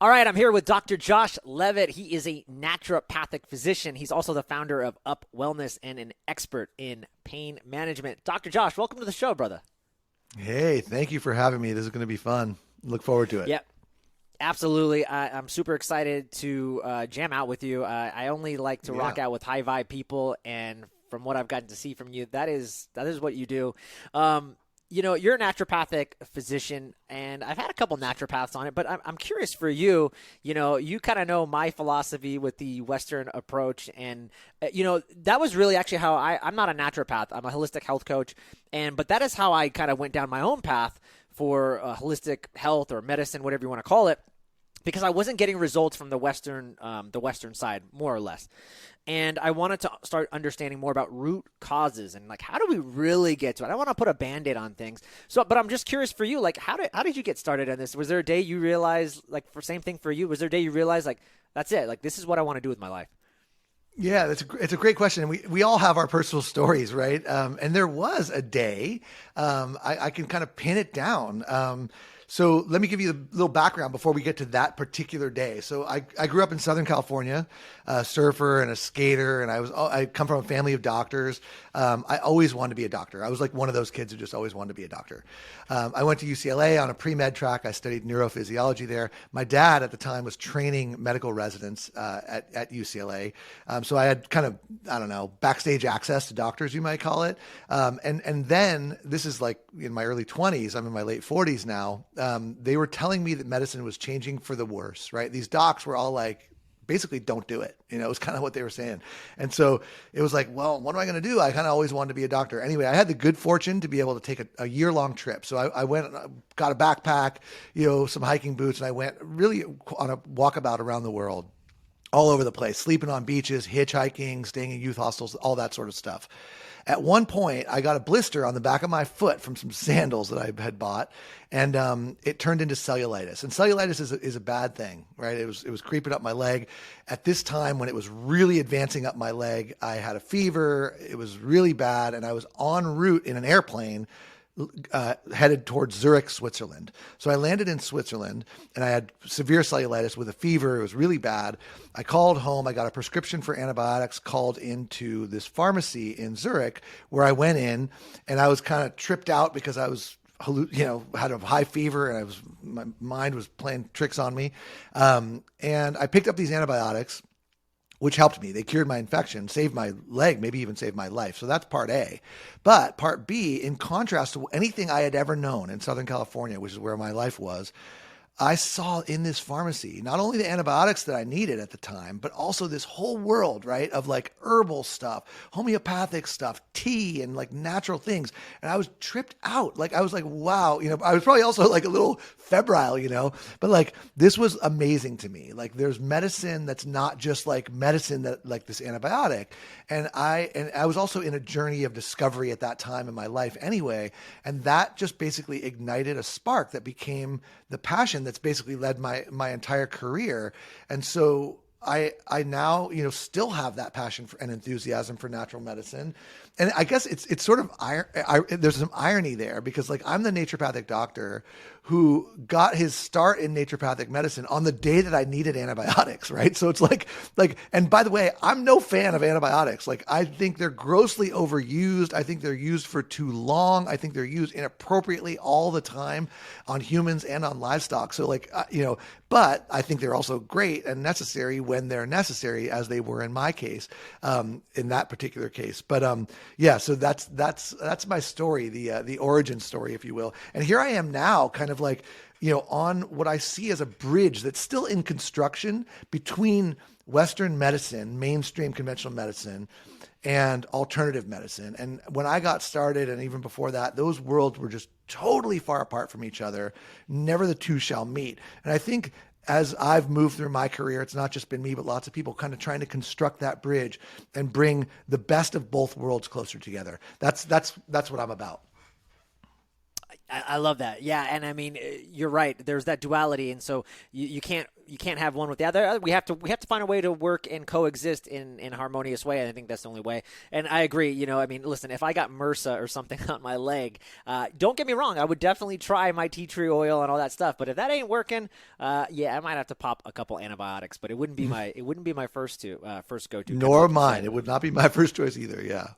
All right, I'm here with Dr. Josh Levitt. He is a naturopathic physician. He's also the founder of UpWellness and an expert in pain management. Dr. Josh, welcome to the show, brother. Hey, thank you for having me. This is going to be fun. Look forward to it. Yep. Absolutely. I'm super excited to jam out with you. I only like to rock out with high vibe people, and from what I've gotten to see from you, that is what you do. You're a naturopathic physician, and I've had a couple naturopaths on it, but I'm curious for you. You kind of know my philosophy with the Western approach, and that was really actually how I'm not a naturopath. I'm a holistic health coach, but that is how I kind of went down my own path for holistic health or medicine, whatever you want to call it, because I wasn't getting results from the Western side, more or less. And I wanted to start understanding more about root causes and how do we really get to it? I don't want to put a Band-Aid on things. But I'm just curious for you, how did you get started on this? Was there a day you realized, same thing for you, was there a day you realized that's it, this is what I want to do with my life? Yeah, it's a great question. We all have our personal stories, right? And there was a day, I can kind of pin it down. So let me give you a little background before we get to that particular day. So I grew up in Southern California, a surfer and a skater, and I come from a family of doctors. I always wanted to be a doctor. I was like one of those kids who just always wanted to be a doctor. I went to UCLA on a pre-med track. I studied neurophysiology there. My dad at the time was training medical residents at UCLA. So I had kind of, backstage access to doctors, you might call it. And then this is in my early 20s, I'm in my late 40s now. They were telling me that medicine was changing for the worse, right? These docs were all basically don't do it. It was kind of what they were saying. And so it was well, what am I going to do? I kind of always wanted to be a doctor. Anyway, I had the good fortune to be able to take a year-long trip. So I went, got a backpack, some hiking boots, and I went really on a walkabout around the world, all over the place, sleeping on beaches, hitchhiking, staying in youth hostels, all that sort of stuff. At one point, I got a blister on the back of my foot from some sandals that I had bought, and it turned into cellulitis. And cellulitis is a bad thing, right? It was creeping up my leg. At this time, when it was really advancing up my leg, I had a fever. It was really bad, and I was en route in an airplane headed towards Zurich, Switzerland. So I landed in Switzerland and I had severe cellulitis with a fever. It was really bad. I called home. I got a prescription for antibiotics, called into this pharmacy in Zurich where I went in, and I was kind of tripped out because I was had a high fever and my mind was playing tricks on me. And I picked up these antibiotics, which helped me. They cured my infection, saved my leg, maybe even saved my life. So that's part A. But part B, in contrast to anything I had ever known in Southern California, which is where my life was, I saw in this pharmacy not only the antibiotics that I needed at the time, but also this whole world, right, of herbal stuff, homeopathic stuff, tea, and natural things. And I was tripped out. I was wow, I was probably also a little febrile, but this was amazing to me. There's medicine that's not just medicine that this antibiotic. And I was also in a journey of discovery at that time in my life anyway. And that just basically ignited a spark that became the passion that's basically led my entire career. And so I now, still have that passion and enthusiasm for natural medicine. And I guess it's sort of, there's some irony there because I'm the naturopathic doctor who got his start in naturopathic medicine on the day that I needed antibiotics, right? So it's and by the way, I'm no fan of antibiotics. I think they're grossly overused. I think they're used for too long. I think they're used inappropriately all the time on humans and on livestock. So but I think they're also great and necessary when they're necessary, as they were in my case, in that particular case. But yeah, so that's my story, the origin story, if you will. And here I am now, kind of on what I see as a bridge that's still in construction between Western medicine, mainstream conventional medicine, and alternative medicine. And when I got started, and even before that, those worlds were just totally far apart from each other. Never the two shall meet. And I think as I've moved through my career, it's not just been me, but lots of people kind of trying to construct that bridge and bring the best of both worlds closer together. That's what I'm about. I love that. Yeah, and I mean, you're right. There's that duality, and so you can't have one with the other. We have to find a way to work and coexist in a harmonious way. And I think that's the only way. And I agree. I mean, listen, if I got MRSA or something on my leg, don't get me wrong, I would definitely try my tea tree oil and all that stuff. But if that ain't working, yeah, I might have to pop a couple antibiotics. But it wouldn't be my first go-to. Nor mine. It would not be my first choice either. Yeah.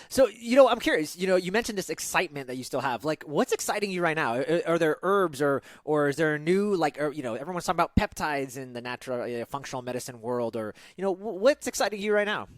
So, I'm curious, you mentioned this excitement that you still have. Like, what's exciting you right now? Are there herbs or is there a new, everyone's talking about peptides in the natural functional medicine world, or, what's exciting you right now?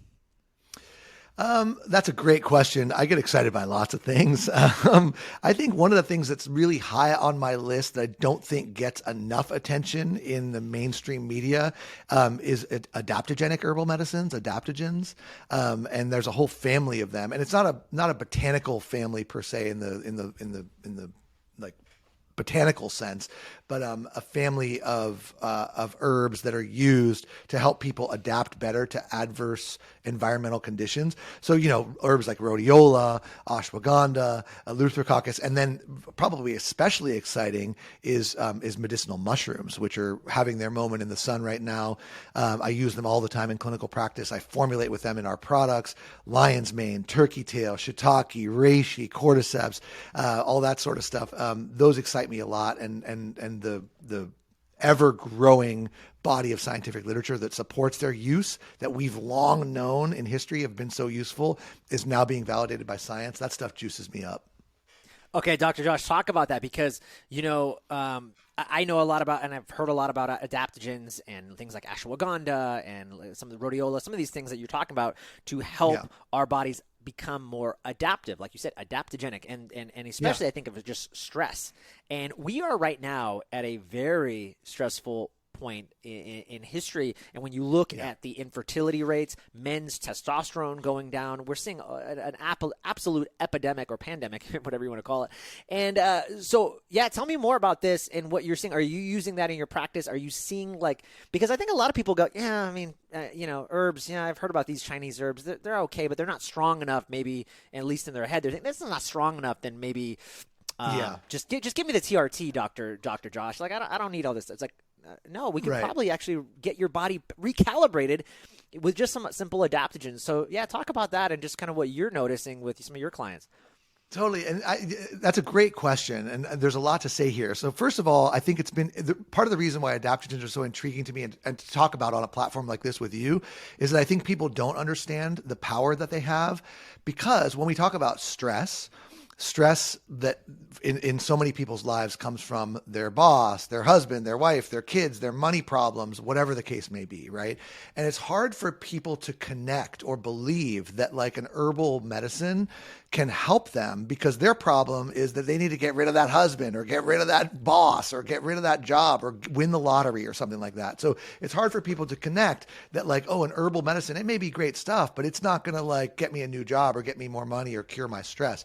That's a great question. I get excited by lots of things. I think one of the things that's really high on my list that I don't think gets enough attention in the mainstream media is adaptogenic herbal medicines, adaptogens, and there's a whole family of them. And it's not a botanical family per se in the like botanical sense, but a family of herbs that are used to help people adapt better to adverse environmental conditions. So, herbs like rhodiola, ashwagandha, eleutherococcus, and then probably especially exciting is medicinal mushrooms, which are having their moment in the sun right now. I use them all the time in clinical practice. I formulate with them in our products: lion's mane, turkey tail, shiitake, reishi, cordyceps, all that sort of stuff. Those excite me a lot, and the ever-growing body of scientific literature that supports their use, that we've long known in history have been so useful, is now being validated by science. That stuff juices me up. Okay, Dr. Josh, talk about that, because, I know a lot about, and I've heard a lot about adaptogens and things like ashwagandha and some of the rhodiola, some of these things that you're talking about to help our bodies become more adaptive, like you said, adaptogenic, and especially I think of it just stress. And we are right now at a very stressful point in history. And when you look at the infertility rates, men's testosterone going down, we're seeing an absolute epidemic or pandemic, whatever you want to call it. And so, tell me more about this and what you're seeing. Are you using that in your practice? Are you seeing because I think a lot of people go, herbs, I've heard about these Chinese herbs. They're okay, but they're not strong enough, maybe, at least in their head. They're thinking, this is not strong enough, then maybe just give me the TRT, Dr. Josh. I don't need all this. It's like, no, we can probably actually get your body recalibrated with just some simple adaptogens. So, talk about that and just kind of what you're noticing with some of your clients. Totally. And that's a great question. And there's a lot to say here. So first of all, I think it's been part of the reason why adaptogens are so intriguing to me and to talk about on a platform like this with you is that I think people don't understand the power that they have, because when we talk about stress that in so many people's lives comes from their boss, their husband, their wife, their kids, their money problems, whatever the case may be, right? And it's hard for people to connect or believe that an herbal medicine can help them, because their problem is that they need to get rid of that husband or get rid of that boss or get rid of that job or win the lottery or something like that. So it's hard for people to connect that an herbal medicine, it may be great stuff, but it's not going to get me a new job or get me more money or cure my stress.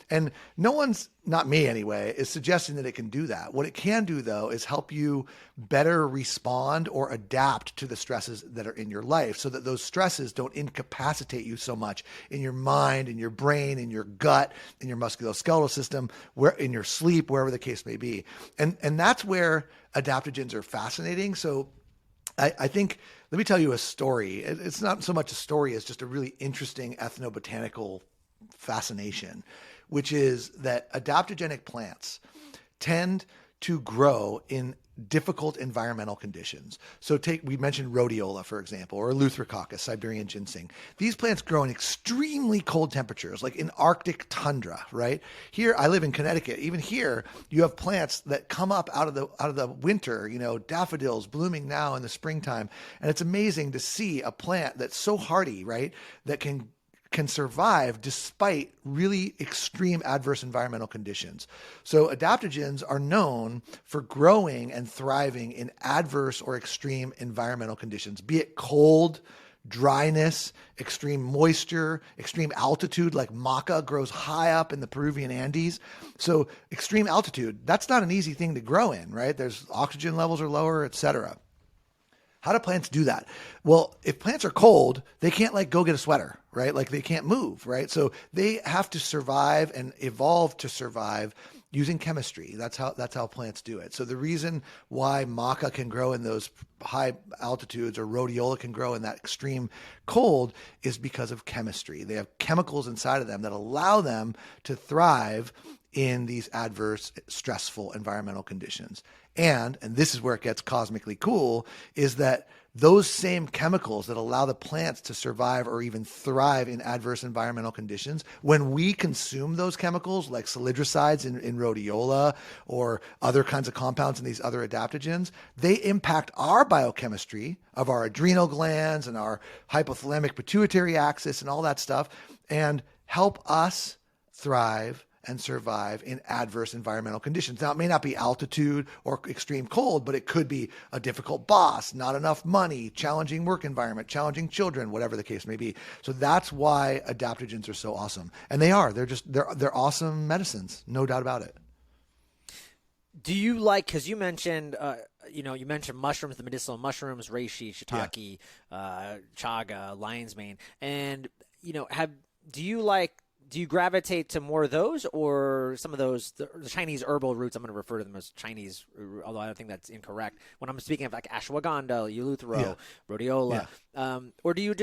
And no one's, not me anyway, is suggesting that it can do that. What it can do, though, is help you better respond or adapt to the stresses that are in your life, so that those stresses don't incapacitate you so much in your mind, in your brain, in your gut, in your musculoskeletal system, in your sleep, wherever the case may be. And that's where adaptogens are fascinating. So I think, let me tell you a story. It's not so much a story as just a really interesting ethnobotanical fascination, which is that adaptogenic plants tend to grow in difficult environmental conditions. So we mentioned rhodiola, for example, or eleutherococcus, Siberian ginseng. These plants grow in extremely cold temperatures, like in Arctic tundra, right? Here, I live in Connecticut. Even here, you have plants that come up out of the winter, daffodils blooming now in the springtime. And it's amazing to see a plant that's so hardy, right? That can survive despite really extreme adverse environmental conditions. So adaptogens are known for growing and thriving in adverse or extreme environmental conditions, be it cold, dryness, extreme moisture, extreme altitude, like maca grows high up in the Peruvian Andes. So extreme altitude, that's not an easy thing to grow in, right? There's oxygen levels are lower, et cetera. How do plants do that? Well, if plants are cold, they can't go get a sweater, right? They can't move, right? So they have to survive and evolve to survive using chemistry. That's how plants do it. So the reason why maca can grow in those high altitudes or rhodiola can grow in that extreme cold is because of chemistry. They have chemicals inside of them that allow them to thrive in these adverse, stressful environmental conditions. And this is where it gets cosmically cool, is that those same chemicals that allow the plants to survive or even thrive in adverse environmental conditions, when we consume those chemicals like salidricides in rhodiola or other kinds of compounds in these other adaptogens, they impact our biochemistry of our adrenal glands and our hypothalamic pituitary axis and all that stuff, and help us thrive and survive in adverse environmental conditions. Now, it may not be altitude or extreme cold, but it could be a difficult boss, not enough money, challenging work environment, challenging children, whatever the case may be. So that's why adaptogens are so awesome. And they are. They're awesome medicines, no doubt about it. Do you like, because you mentioned, you mentioned mushrooms, the medicinal mushrooms, reishi, shiitake, chaga, lion's mane, and do you gravitate to more of those or some of those, the Chinese herbal roots? I'm going to refer to them as Chinese, although I don't think that's incorrect. When I'm speaking of like ashwagandha, eleuthero, rhodiola, or do you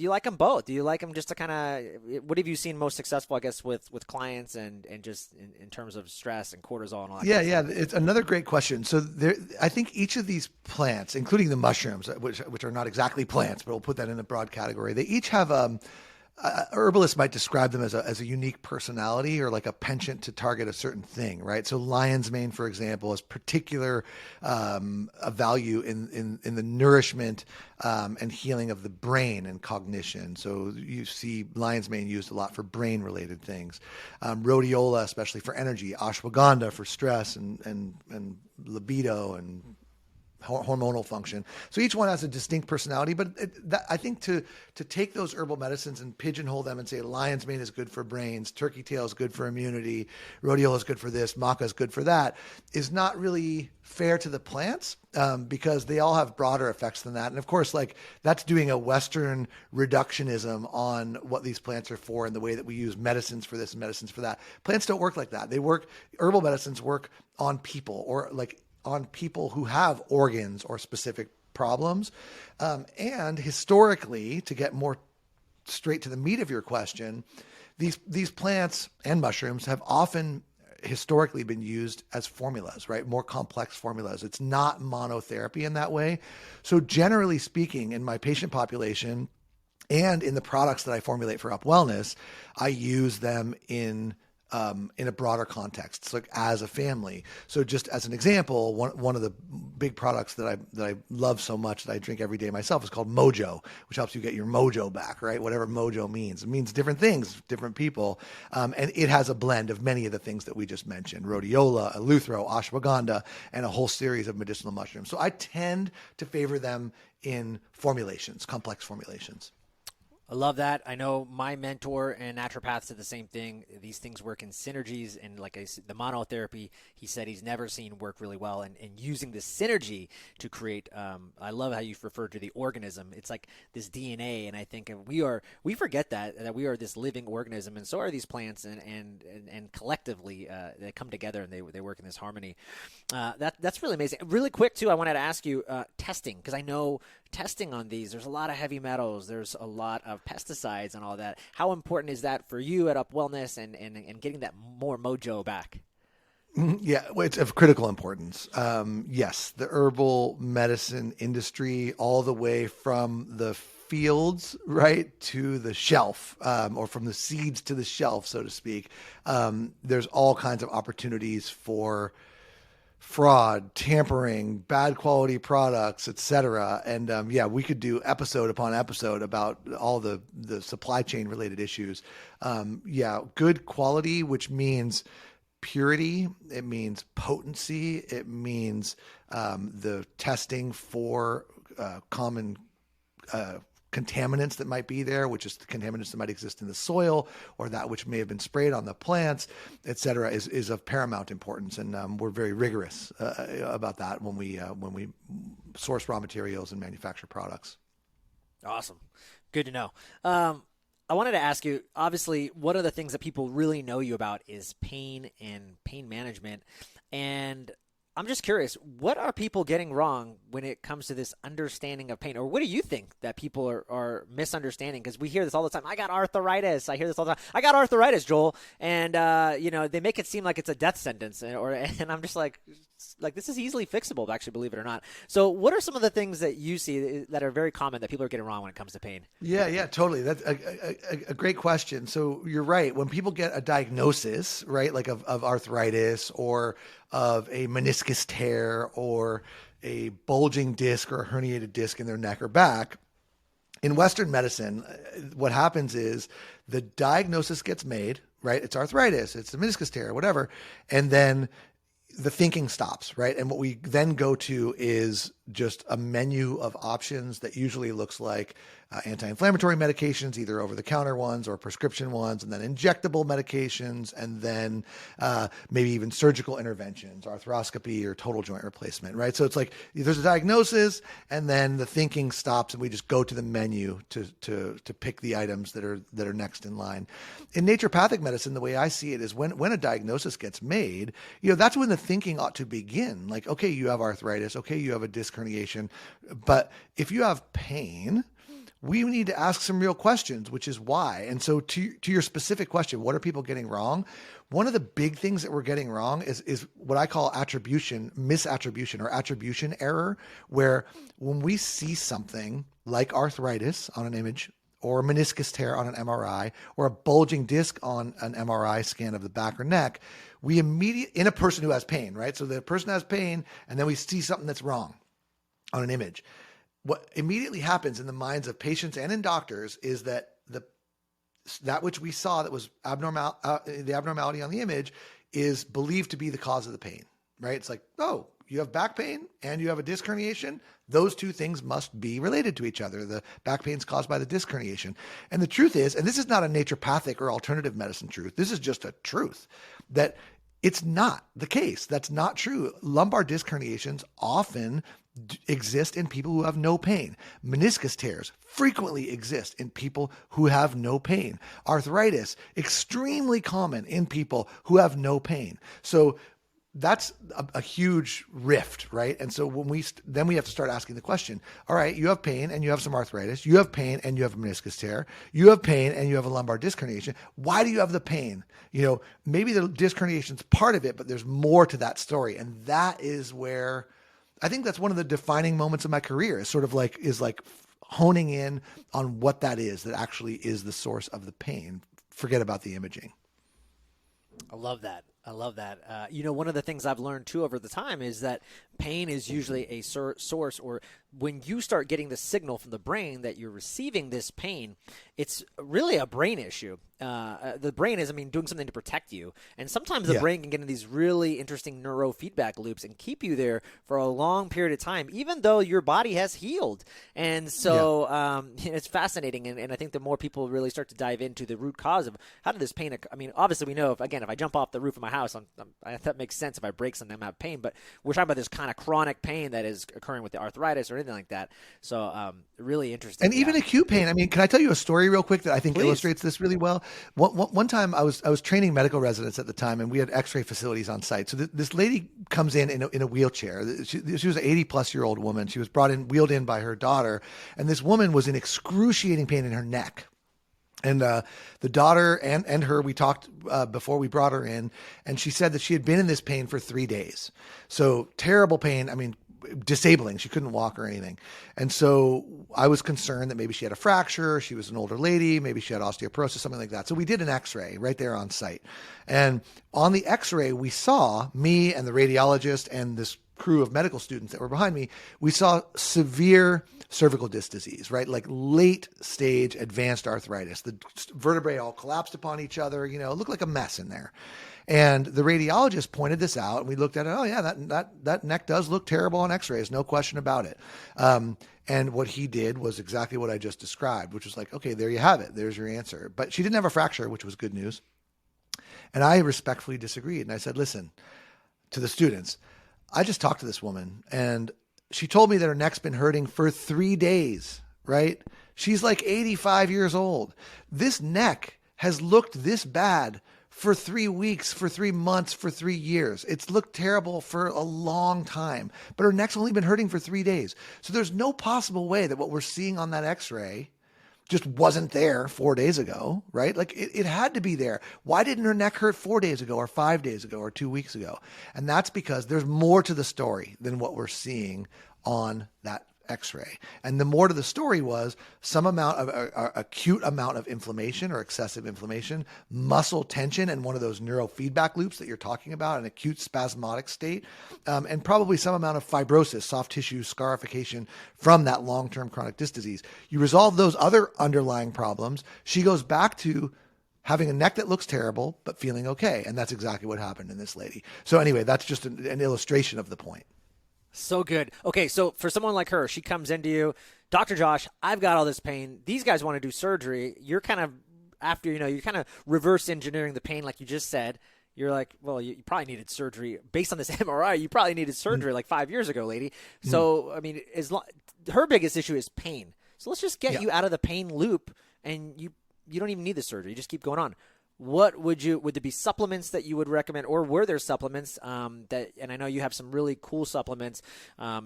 like them both? Do you like them just to kind of, what have you seen most successful, I guess, with clients and just in terms of stress and cortisol and all that? Yeah. It's another great question. So I think each of these plants, including the mushrooms, which are not exactly plants, but we'll put that in a broad category, they each have herbalists might describe them as a unique personality or like a penchant to target a certain thing, right? So lion's mane, for example, has particular a value in the nourishment and healing of the brain and cognition. So you see lion's mane used a lot for brain-related things. Rhodiola, especially for energy. Ashwagandha for stress and libido and hormonal function. So each one has a distinct personality, but I think to take those herbal medicines and pigeonhole them and say lion's mane is good for brains, turkey tail is good for immunity, rhodiola is good for this, maca is good for that, is not really fair to the plants because they all have broader effects than that. And of course, like that's doing a Western reductionism on what these plants are for and the way that we use medicines for this and medicines for that. Plants don't work like that. Herbal medicines work on people or like on people who have organs or specific problems. And historically, to get more straight to the meat of your question, these plants and mushrooms have often historically been used as formulas, right? More complex formulas. It's not monotherapy in that way. So generally speaking, in my patient population and in the products that I formulate for UpWellness, I use them in a broader context, so like as a family. So just as an example, one of the big products that I love so much that I drink every day myself is called Mojo, which helps you get your mojo back, right? Whatever Mojo means. It means different things, different people. And it has a blend of many of the things that we just mentioned: rhodiola, eleuthero, ashwagandha, and a whole series of medicinal mushrooms. So I tend to favor them in formulations, complex formulations. I love that. I know my mentor and naturopath said the same thing. These things work in synergies, and like I said, the monotherapy, he said he's never seen work really well. And using this synergy to create, I love how you referred to the organism. It's like this DNA, and I think we forget that we are this living organism, and so are these plants, and collectively they come together and they work in this harmony. That's really amazing. Really quick too, I wanted to ask you testing, because I know testing on these, there's a lot of heavy metals, there's a lot of pesticides and all that. How important is that for you at UpWellness and getting that more mojo back? Yeah, well, it's of critical importance. Yes, the herbal medicine industry, all the way from the fields, right, to the shelf, or from the seeds to the shelf, so to speak. There's all kinds of opportunities for fraud, tampering, bad quality products, etc. And we could do episode upon episode about all the supply chain related issues. Good quality, which means purity, it means potency, it means the testing for common contaminants that might be there, which is the contaminants that might exist in the soil or that which may have been sprayed on the plants, et cetera, is of paramount importance. And we're very rigorous about that when we source raw materials and manufacture products. Awesome. Good to know. I wanted to ask you, obviously, one of the things that people really know you about is pain and pain management. And I'm just curious, what are people getting wrong when it comes to this understanding of pain? Or what do you think that people are misunderstanding? Because we hear this all the time. I got arthritis. I hear this all the time. I got arthritis, Joel. And, they make it seem like it's a death sentence. And I'm just like, this is easily fixable, actually, believe it or not. So what are some of the things that you see that are very common that people are getting wrong when it comes to pain? Yeah, totally. That's a great question. So you're right. When people get a diagnosis, right, like of arthritis or of a meniscus tear or a bulging disc or a herniated disc in their neck or back, in Western medicine, what happens is the diagnosis gets made, right? It's arthritis, it's a meniscus tear, whatever. And then the thinking stops, right? And what we then go to is just a menu of options that usually looks like anti-inflammatory medications, either over-the-counter ones or prescription ones, and then injectable medications, and then maybe even surgical interventions, arthroscopy or total joint replacement, right? So it's like there's a diagnosis, and then the thinking stops, and we just go to the menu to pick the items that are next in line. In naturopathic medicine, the way I see it is when a diagnosis gets made, that's when the thinking ought to begin. Like, okay, you have arthritis, okay, you have a disc herniation, but if you have pain, we need to ask some real questions, which is why. And so to your specific question, what are people getting wrong? One of the big things that we're getting wrong is what I call misattribution or attribution error, where when we see something like arthritis on an image or a meniscus tear on an MRI or a bulging disc on an MRI scan of the back or neck, we immediately, in a person who has pain, right? So the person has pain and then we see something that's wrong on an image. What immediately happens in the minds of patients and in doctors is that that which we saw that was the abnormality on the image is believed to be the cause of the pain, right? It's like, oh, you have back pain and you have a disc herniation. Those two things must be related to each other. The back pain is caused by the disc herniation. And the truth is, and this is not a naturopathic or alternative medicine truth, this is just a truth, that it's not the case. That's not true. Lumbar disc herniations often exist in people who have no pain. Meniscus tears frequently exist in people who have no pain. Arthritis, extremely common in people who have no pain. So that's a huge rift, right? And so when we have to start asking the question, all right, you have pain and you have some arthritis, you have pain and you have a meniscus tear, you have pain and you have a lumbar disc herniation. Why do you have the pain? Maybe the disc herniation is part of it, but there's more to that story. And that is where I think that's one of the defining moments of my career is honing in on what that actually is the source of the pain. Forget about the imaging. I love that. One of the things I've learned too over the time is that pain is usually a source, or when you start getting the signal from the brain that you're receiving this pain, it's really a brain issue. The brain is, doing something to protect you. And sometimes the brain can get in these really interesting neurofeedback loops and keep you there for a long period of time, even though your body has healed. And so it's fascinating. And I think the more people really start to dive into the root cause of how did this pain occur? Obviously we know if I jump off the roof of my house, that makes sense. If I break something, I'm gonna have pain. But we're talking about this kind of chronic pain that is occurring with the arthritis or anything like that. So really interesting. And even acute pain. Can I tell you a story real quick that I think illustrates this really well? One time I was training medical residents at the time, and we had X-ray facilities on site. So this lady comes in a wheelchair. She was an 80-plus-year-old woman. She was wheeled in by her daughter, and this woman was in excruciating pain in her neck. And the daughter and her, we talked before we brought her in, and she said that she had been in this pain for 3 days. So terrible pain. Disabling. She couldn't walk or anything. And so I was concerned that maybe she had a fracture. She was an older lady. Maybe she had osteoporosis, something like that. So we did an X-ray right there on site. And on the X-ray, we saw, me and the radiologist and this crew of medical students that were behind me, we saw severe cervical disc disease, right? Like late stage advanced arthritis. The vertebrae all collapsed upon each other, it looked like a mess in there. And the radiologist pointed this out, and we looked at it. Oh yeah, that neck does look terrible on X-rays, no question about it. And what he did was exactly what I just described, which was like, okay, there you have it. There's your answer. But she didn't have a fracture, which was good news. And I respectfully disagreed. And I said, listen, to the students, I just talked to this woman, and she told me that her neck's been hurting for 3 days. right? She's like 85 years old. This neck has looked this bad for 3 weeks, for 3 months, for 3 years. It's looked terrible for a long time, but her neck's only been hurting for 3 days. So there's no possible way that what we're seeing on that x-ray just wasn't there 4 days ago, right? Like it had to be there. Why didn't her neck hurt 4 days ago or 5 days ago or 2 weeks ago? And that's because there's more to the story than what we're seeing on that x-ray. And the more to the story was some amount of acute amount of inflammation or excessive inflammation, muscle tension, and one of those neurofeedback loops that you're talking about, an acute spasmodic state, and probably some amount of fibrosis, soft tissue scarification from that long-term chronic disc disease. You resolve those other underlying problems, she goes back to having a neck that looks terrible, but feeling okay. And that's exactly what happened in this lady. So anyway, that's just an illustration of the point. So good. Okay, so for someone like her, she comes into you, Dr. Josh, I've got all this pain. These guys want to do surgery. You're kind of you're kind of reverse engineering the pain, like you just said. You're like, well, you probably needed surgery based on this MRI. You probably needed surgery like 5 years ago, lady. So, I mean, her biggest issue is pain. So let's just get you out of the pain loop, and you don't even need the surgery. You just keep going on. What would there be supplements that you would recommend, or were there supplements that? And I know you have some really cool supplements,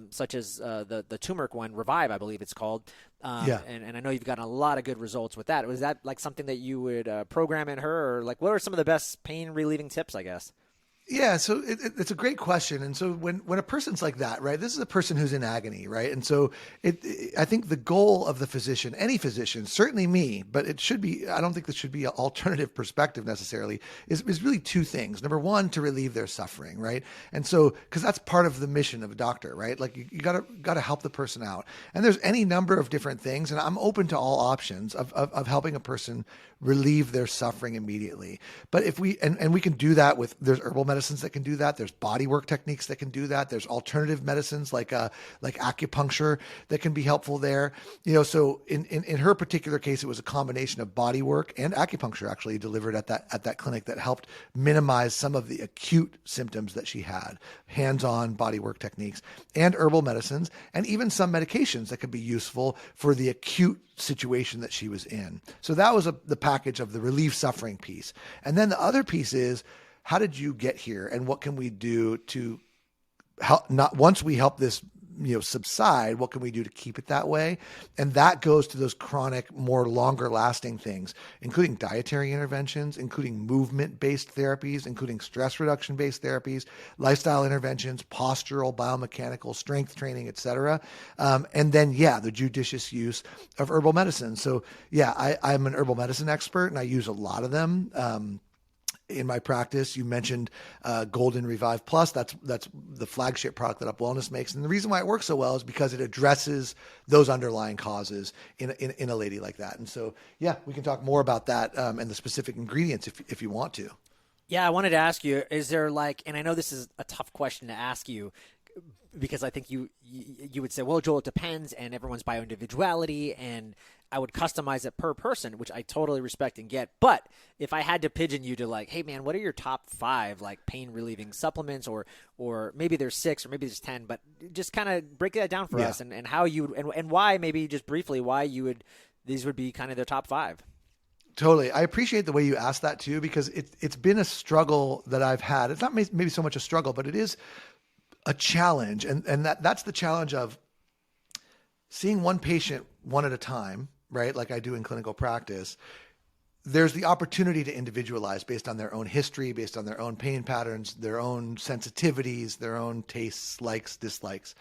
such as the turmeric one, Revive, I believe it's called. And I know you've gotten a lot of good results with that. Was that like something that you would program in her, or like what are some of the best pain relieving tips, I guess? Yeah, so it's a great question. And so when a person's like that, right, this is a person who's in agony, right? And so I think the goal of the physician, any physician, certainly me, but it should be, I don't think this should be an alternative perspective necessarily, is really two things. Number one, to relieve their suffering, right? And so, because that's part of the mission of a doctor, right? Like you gotta help the person out. And there's any number of different things, and I'm open to all options of helping a person relieve their suffering immediately. But if we, and we can do that with, there's herbal medicines that can do that. There's body work techniques that can do that. There's alternative medicines like acupuncture that can be helpful there. So in her particular case, it was a combination of body work and acupuncture actually delivered at that clinic that helped minimize some of the acute symptoms that she had. Hands-on body work techniques and herbal medicines, and even some medications that could be useful for the acute situation that she was in. So that was the package of the relief suffering piece. And then the other piece is, how did you get here, and what can we do to help? Not once we help this subside, what can we do to keep it that way? And that goes to those chronic, more longer lasting things, including dietary interventions, including movement-based therapies, including stress reduction-based therapies, lifestyle interventions, postural, biomechanical, strength training, etc. And then, the judicious use of herbal medicine. So I'm an herbal medicine expert, and I use a lot of them. In my practice, you mentioned Golden Revive Plus. That's the flagship product that UpWellness makes, and the reason why it works so well is because it addresses those underlying causes in a lady like that. And so, we can talk more about that and the specific ingredients if you want to. Yeah, I wanted to ask you: is there and I know this is a tough question to ask you, because I think you would say, well, Joel, it depends, and everyone's bio-individuality, and I would customize it per person, which I totally respect and get. But if I had to pigeon you to hey man, what are your top 5 pain relieving supplements, or maybe there's 6 or maybe there's 10, but just kind of break that down for us and how you and why, maybe just briefly, why these would be kind of their top 5. Totally. I appreciate the way you asked that too, because it's been a struggle that I've had. It's not maybe so much a struggle, but it is a challenge. And that's the challenge of seeing one patient one at a time, right? Like I do in clinical practice. There's the opportunity to individualize based on their own history, based on their own pain patterns, their own sensitivities, their own tastes, likes, dislikes.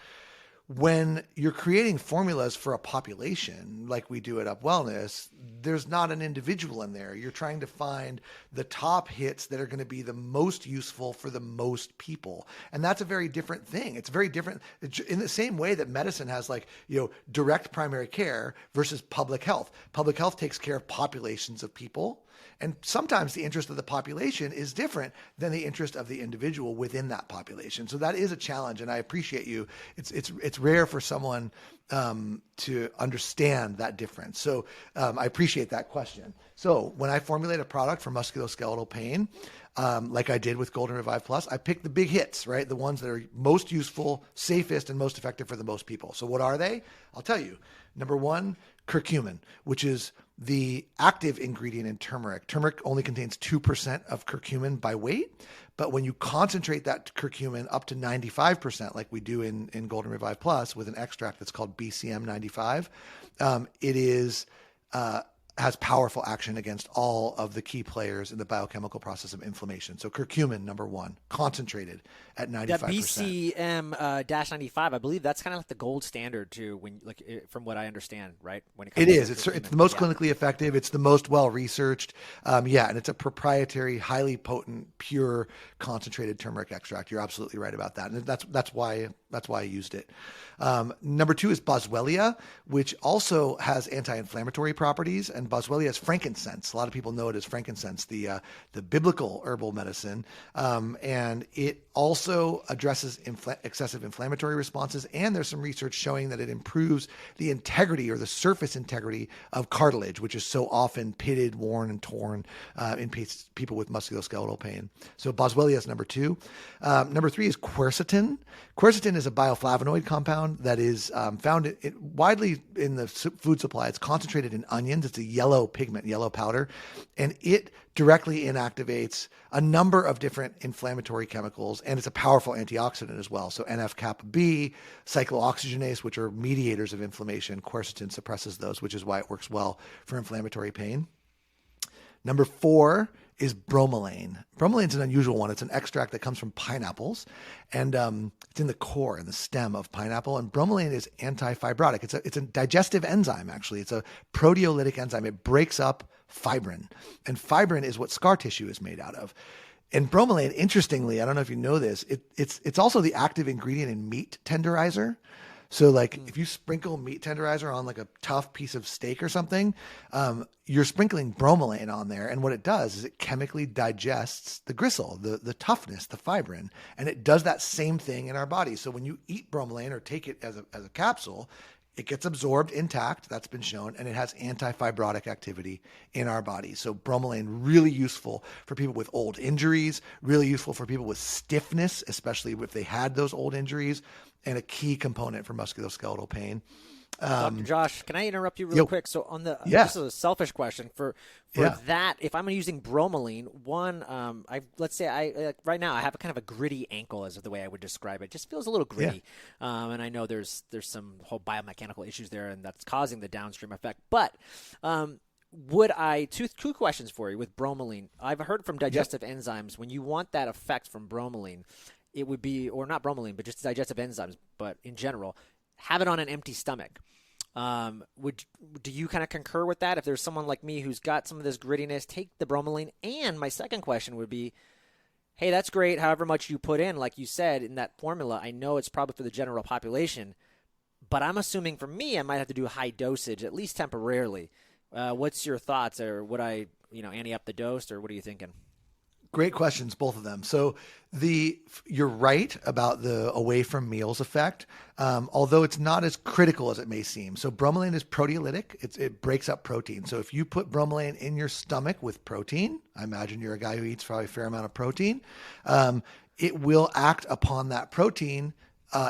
When you're creating formulas for a population like we do at UpWellness, there's not an individual in there. You're trying to find the top hits that are going to be the most useful for the most people. And that's a very different thing. It's very different in the same way that medicine has direct primary care versus public health. Public health takes care of populations of people. And sometimes the interest of the population is different than the interest of the individual within that population. So that is a challenge, and I appreciate you. It's rare for someone to understand that difference. So I appreciate that question. So when I formulate a product for musculoskeletal pain, like I did with Golden Revive Plus, I picked the big hits, right? The ones that are most useful, safest, and most effective for the most people. So what are they? I'll tell you. Number one, curcumin, which is the active ingredient in turmeric. Turmeric only contains 2% of curcumin by weight, but when you concentrate that curcumin up to 95%, like we do in Golden Revive Plus with an extract that's called BCM 95, it is has powerful action against all of the key players in the biochemical process of inflammation. So curcumin, number one, concentrated at 95%. That BCM dash 95, I believe that's kind of like the gold standard too, from what I understand, right? When it comes It to is. It's the most clinically effective. It's the most well researched. And it's a proprietary, highly potent, pure, concentrated turmeric extract. You're absolutely right about that, and that's why I used it. Number two is boswellia, which also has anti-inflammatory properties, and boswellia is frankincense. A lot of people know it as frankincense, the biblical herbal medicine, and it also addresses excessive inflammatory responses. And there's some research showing that it improves the integrity or the surface integrity of cartilage, which is so often pitted, worn, and torn in people with musculoskeletal pain. So boswellia is number two. Number three is quercetin. Quercetin is a bioflavonoid compound that is found widely in the food supply. It's concentrated in onions. It's a yellow pigment, yellow powder, and it directly inactivates a number of different inflammatory chemicals, and it's a powerful antioxidant as well. So NF-kappa B, cyclooxygenase, which are mediators of inflammation. Quercetin suppresses those, which is why it works well for inflammatory pain. Number four is bromelain. Bromelain is an unusual one. It's an extract that comes from pineapples, and it's in the core, in the stem of pineapple. And bromelain is anti-fibrotic. It's a digestive enzyme, actually. It's a proteolytic enzyme. It breaks up fibrin, and fibrin is what scar tissue is made out of. And bromelain, interestingly, I don't know if you know this, it's also the active ingredient in meat tenderizer. So like if you sprinkle meat tenderizer on like a tough piece of steak or something, you're sprinkling bromelain on there. And what it does is it chemically digests the gristle, the toughness, the fibrin. And it does that same thing in our body. So when you eat bromelain or take it as a capsule, it gets absorbed intact. That's been shown. And it has anti-fibrotic activity in our body. So bromelain, really useful for people with old injuries, really useful for people with stiffness, especially if they had those old injuries, and a key component for musculoskeletal pain. Dr. Josh, can I interrupt you real quick? So on the this is a selfish question for that. If I'm using bromelain, let's say right now I have a kind of a gritty ankle, is the way I would describe it. Just feels a little gritty, and I know there's some whole biomechanical issues there, and that's causing the downstream effect. But would I two questions for you with bromelain? I've heard from digestive enzymes when you want that effect from bromelain, it would be, or not bromelain, but just digestive enzymes, but in general, have it on an empty stomach. Do you kind of concur with that? If there's someone like me who's got some of this grittiness, take the bromelain. And my second question would be, hey, that's great. However much you put in, like you said, in that formula, I know it's probably for the general population, but I'm assuming for me, I might have to do high dosage, at least temporarily. What's your thoughts? Or would I, ante up the dose, or what are you thinking? Great questions, both of them. So you're right about the away from meals effect, although it's not as critical as it may seem. So bromelain is proteolytic. It breaks up protein. So if you put bromelain in your stomach with protein, I imagine you're a guy who eats probably a fair amount of protein, it will act upon that protein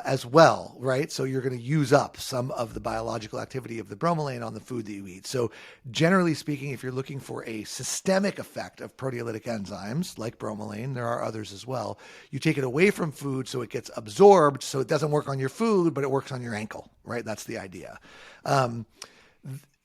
as well, right? So you're going to use up some of the biological activity of the bromelain on the food that you eat. So generally speaking, if you're looking for a systemic effect of proteolytic enzymes like bromelain, there are others as well, you take it away from food so it gets absorbed, so it doesn't work on your food, but it works on your ankle, right? That's the idea.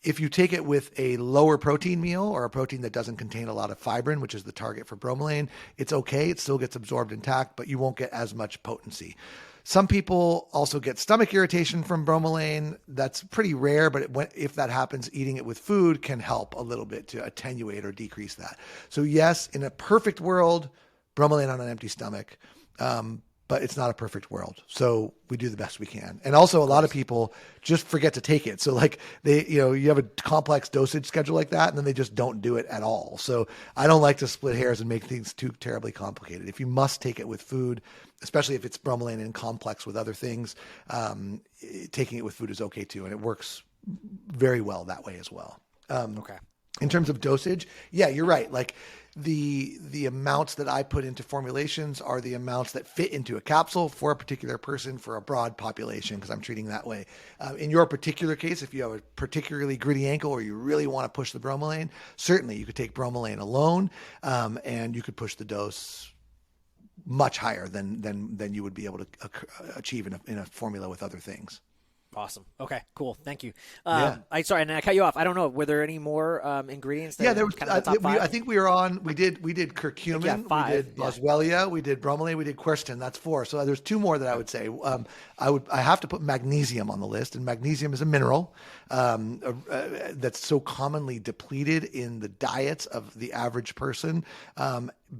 If you take it with a lower protein meal or a protein that doesn't contain a lot of fibrin, which is the target for bromelain, it's okay. It still gets absorbed intact, but you won't get as much potency. Some people also get stomach irritation from bromelain. That's pretty rare, but if that happens, eating it with food can help a little bit to attenuate or decrease that. So yes, in a perfect world, bromelain on an empty stomach. but it's not a perfect world. So we do the best we can. And also a lot of people just forget to take it. So like you have a complex dosage schedule like that, and then they just don't do it at all. So I don't like to split hairs and make things too terribly complicated. If you must take it with food, especially if it's bromelain and complex with other things, taking it with food is okay too. And it works very well that way as well. Okay. In terms of dosage, yeah, you're right. Like the amounts that I put into formulations are the amounts that fit into a capsule for a particular person, for a broad population, because I'm treating that way. In your particular case, if you have a particularly gritty ankle or you really want to push the bromelain, certainly you could take bromelain alone, and you could push the dose much higher than you would be able to achieve in a formula with other things. Awesome. Okay, cool. Thank you. Yeah. Sorry, and I cut you off. I don't know. Were there any more ingredients? That There was. kind of the top five? I think we were on. We did curcumin. five, We did boswellia. We did bromelain. We did quercetin. That's 4. So there's 2 more that I would say. I have to put magnesium on the list, and magnesium is a mineral that's so commonly depleted in the diets of the average person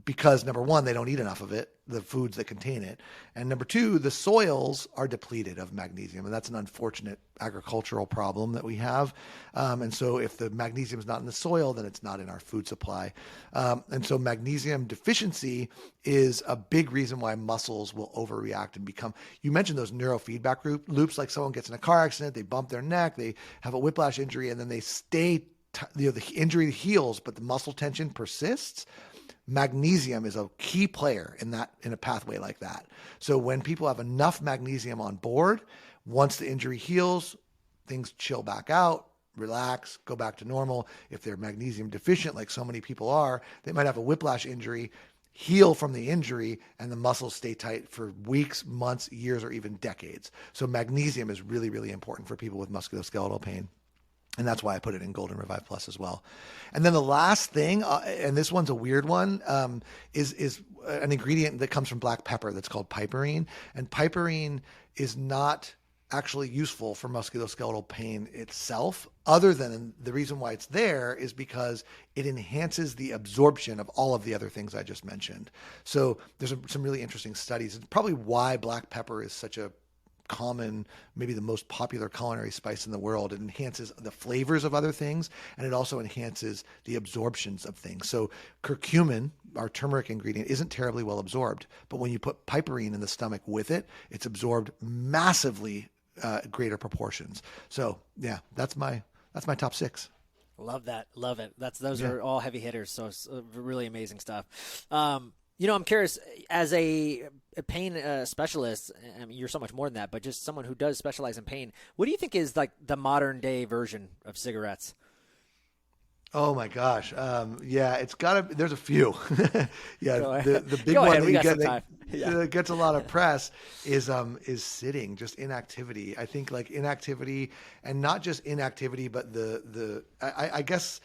because number one, they don't eat enough of it, the foods that contain it, and number 2, the soils are depleted of magnesium, and that's an unfortunate agricultural problem that we have. And so if the magnesium is not in the soil, then it's not in our food supply. And so magnesium deficiency is a big reason why muscles will overreact and become, you mentioned those neurofeedback loops, like someone gets in a car accident, they bump their neck, they have a whiplash injury, and then they stay, the injury heals, but the muscle tension persists. Magnesium is a key player in a pathway like that. So when people have enough magnesium on board, once the injury heals, things chill back out, relax, go back to normal. If they're magnesium deficient, like so many people are, they might have a whiplash injury, heal from the injury, and the muscles stay tight for weeks, months, years, or even decades. So magnesium is really, really important for people with musculoskeletal pain. And that's why I put it in Golden Revive Plus as well. And then the last thing, and this one's a weird one, is an ingredient that comes from black pepper that's called piperine. And piperine is not actually useful for musculoskeletal pain itself, other than the reason why it's there is because it enhances the absorption of all of the other things I just mentioned. So there's some really interesting studies. It's probably why black pepper is such a common, maybe the most popular culinary spice in the world. It enhances the flavors of other things, and it also enhances the absorptions of things. So curcumin, our turmeric ingredient, isn't terribly well absorbed, but when you put piperine in the stomach with it, it's absorbed massively greater proportions. So yeah, that's my top 6. Love that. Love it. Those are all heavy hitters. So it's really amazing stuff. I'm curious, as a pain specialist, I mean, you're so much more than that, but just someone who does specialize in pain, what do you think is like the modern day version of cigarettes? Oh my gosh. It's there's a few. The big Go one ahead. that gets a lot of press is sitting, just inactivity. I think like inactivity, and not just inactivity, but I guess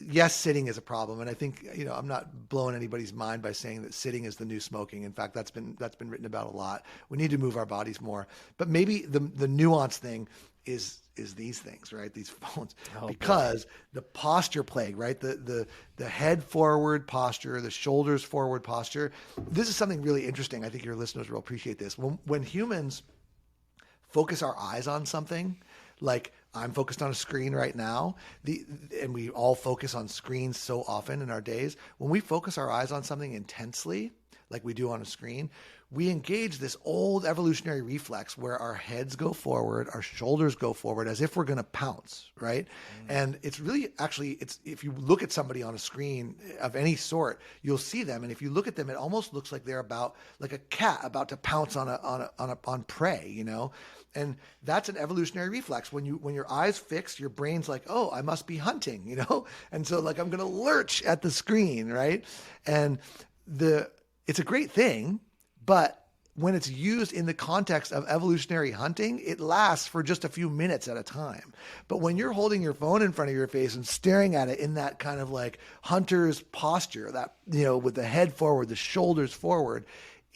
yes, sitting is a problem. And I think, I'm not blowing anybody's mind by saying that sitting is the new smoking. In fact, that's been written about a lot. We need to move our bodies more, but maybe the nuanced thing is these things, right? These phones, because the posture plague, right? The head forward posture, the shoulders forward posture. This is something really interesting. I think your listeners will appreciate this. When humans focus our eyes on something, like I'm focused on a screen right now, and we all focus on screens so often in our days. When we focus our eyes on something intensely, like we do on a screen, we engage this old evolutionary reflex where our heads go forward, our shoulders go forward as if we're going to pounce, right? And it's really if you look at somebody on a screen of any sort, you'll see them. And if you look at them, it almost looks like they're like a cat about to pounce on prey, And that's an evolutionary reflex. When your eyes fix, your brain's like, oh, I must be hunting, And so like, I'm going to lurch at the screen, right? And it's a great thing, but when it's used in the context of evolutionary hunting, it lasts for just a few minutes at a time. But when you're holding your phone in front of your face and staring at it in that kind of like hunter's posture, that, with the head forward, the shoulders forward,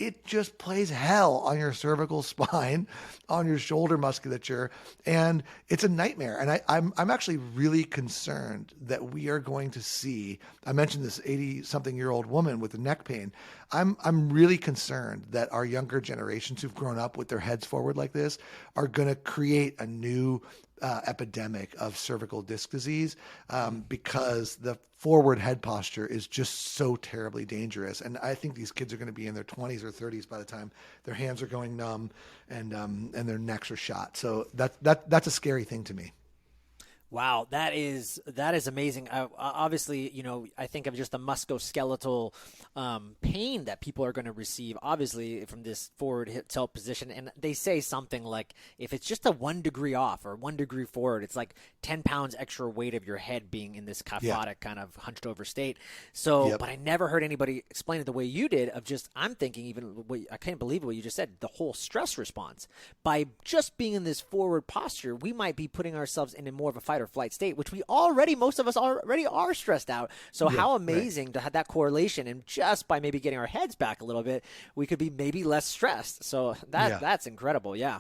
it just plays hell on your cervical spine, on your shoulder musculature, and it's a nightmare. And I'm actually really concerned that we are going to see, I mentioned this 80-something-year-old woman with the neck pain. I'm really concerned that our younger generations who've grown up with their heads forward like this are going to create a new epidemic of cervical disc disease because the forward head posture is just so terribly dangerous. And I think these kids are going to be in their 20s or 30s by the time their hands are going numb and their necks are shot. So that's a scary thing to me. Wow, that is amazing. Obviously, I think of just the musculoskeletal pain that people are going to receive, obviously, from this forward hip tilt position. And they say something like, if it's just a 1 degree off or 1 degree forward, it's like 10 pounds extra weight of your head being in this kyphotic kind of hunched over state. So, but I never heard anybody explain it the way you did of just, I'm thinking I can't believe what you just said, the whole stress response. By just being in this forward posture, we might be putting ourselves in more of a fight or flight state, which most of us already are stressed out. So how amazing to have that correlation, and just by maybe getting our heads back a little bit, we could be maybe less stressed. So that's incredible. Yeah,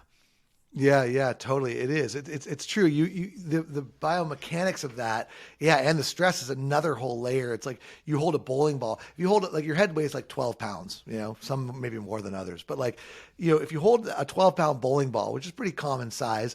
totally. It is. It's true. The biomechanics of that. Yeah. And the stress is another whole layer. It's like you hold a bowling ball. If you hold it, like your head weighs like 12 pounds, some maybe more than others, but like, if you hold a 12-pound bowling ball, which is pretty common size,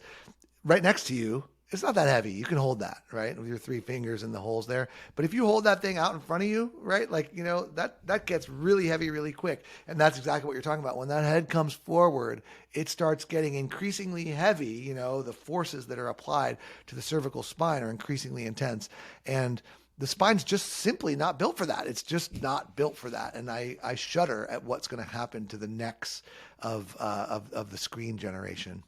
right next to you, it's not that heavy. You can hold that, right? With your 3 fingers in the holes there. But if you hold that thing out in front of you, right? Like, that gets really heavy really quick. And that's exactly what you're talking about. When that head comes forward, it starts getting increasingly heavy. The forces that are applied to the cervical spine are increasingly intense. And the spine's just simply not built for that. It's just not built for that. And I shudder at what's going to happen to the necks of the screen generation.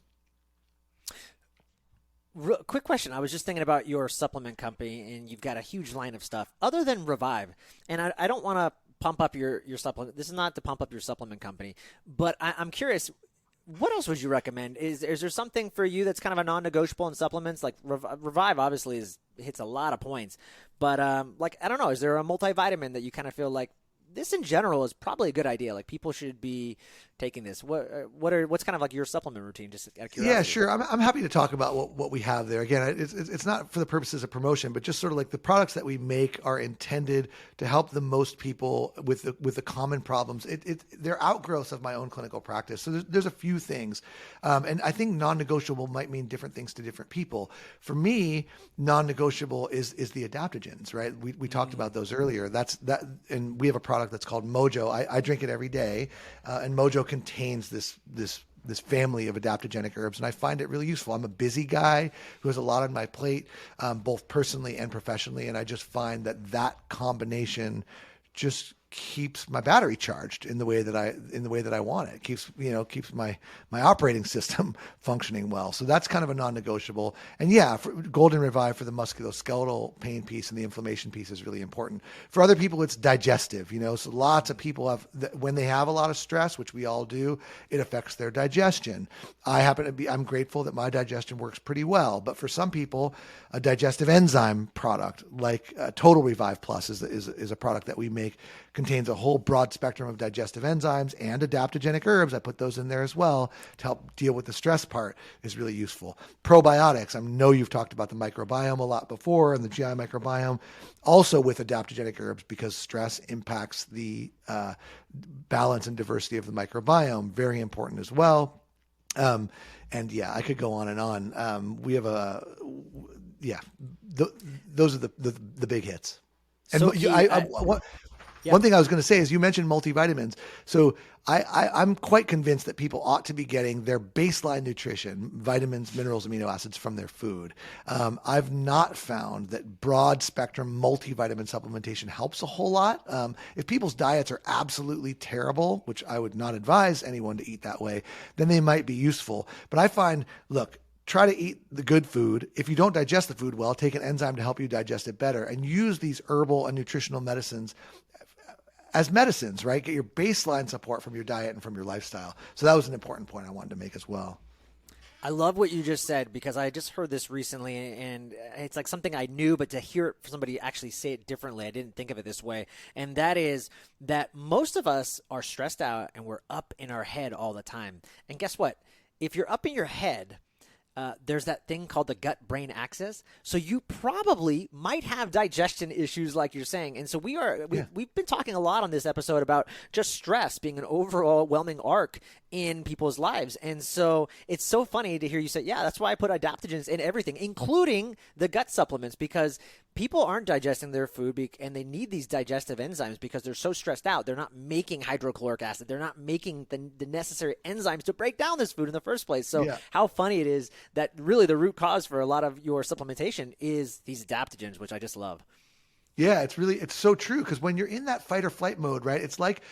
Quick question. I was just thinking about your supplement company, and you've got a huge line of stuff other than Revive. And I don't want to pump up your supplement. This is not to pump up your supplement company, but I'm curious, what else would you recommend? Is there something for you that's kind of a non-negotiable in supplements? Like Revive obviously hits a lot of points, but I don't know, is there a multivitamin that you kind of feel like this in general is probably a good idea? Like people should be taking this. What's kind of like your supplement routine? Just out of curiosity. Yeah, sure. I'm happy to talk about what we have there. Again, it's not for the purposes of promotion, but just sort of like the products that we make are intended to help the most people with the common problems. They're outgrowths of my own clinical practice. So there's a few things, and I think non-negotiable might mean different things to different people. For me, non-negotiable is the adaptogens, right? We talked about those earlier. And we have a product that's called Mojo. I drink it every day, and Mojo contains this family of adaptogenic herbs, and I find it really useful. I'm a busy guy who has a lot on my plate, both personally and professionally, and I just find that combination just keeps my battery charged in the way that I want it. It keeps my operating system functioning well. So that's kind of a non-negotiable. And yeah, for Golden Revive for the musculoskeletal pain piece and the inflammation piece is really important. For other people, it's digestive. So lots of people when they have a lot of stress, which we all do, it affects their digestion. I'm grateful that my digestion works pretty well, but for some people, a digestive enzyme product like Total Revive Plus is a product that we make, contains a whole broad spectrum of digestive enzymes and adaptogenic herbs. I put those in there as well to help deal with the stress part is really useful. Probiotics. I know you've talked about the microbiome a lot before and the GI microbiome, also with adaptogenic herbs because stress impacts the balance and diversity of the microbiome. Very important as well. And yeah, I could go on and on. We have those are the big hits. And So one thing I was going to say is you mentioned multivitamins. So I'm quite convinced that people ought to be getting their baseline nutrition, vitamins, minerals, amino acids from their food. I've not found that broad spectrum multivitamin supplementation helps a whole lot. If people's diets are absolutely terrible, which I would not advise anyone to eat that way, then they might be useful. But I find, try to eat the good food. If you don't digest the food well, take an enzyme to help you digest it better and use these herbal and nutritional medicines as medicines, right? Get your baseline support from your diet and from your lifestyle. So that was an important point I wanted to make as well. I love what you just said because I just heard this recently and it's like something I knew, but to hear it from somebody actually say it differently, I didn't think of it this way. And that is that most of us are stressed out and we're up in our head all the time. And guess what? If you're up in your head, there's that thing called the gut-brain axis. So you probably might have digestion issues like you're saying. And so we've been talking a lot on this episode about just stress being an overwhelming arc in people's lives. And so it's so funny to hear you say, yeah, that's why I put adaptogens in everything, including the gut supplements, because people aren't digesting their food and they need these digestive enzymes because they're so stressed out. They're not making hydrochloric acid. They're not making the necessary enzymes to break down this food in the first place. So how funny it is that really the root cause for a lot of your supplementation is these adaptogens, which I just love. Yeah, it's so true, because when you're in that fight or flight mode, right? It's like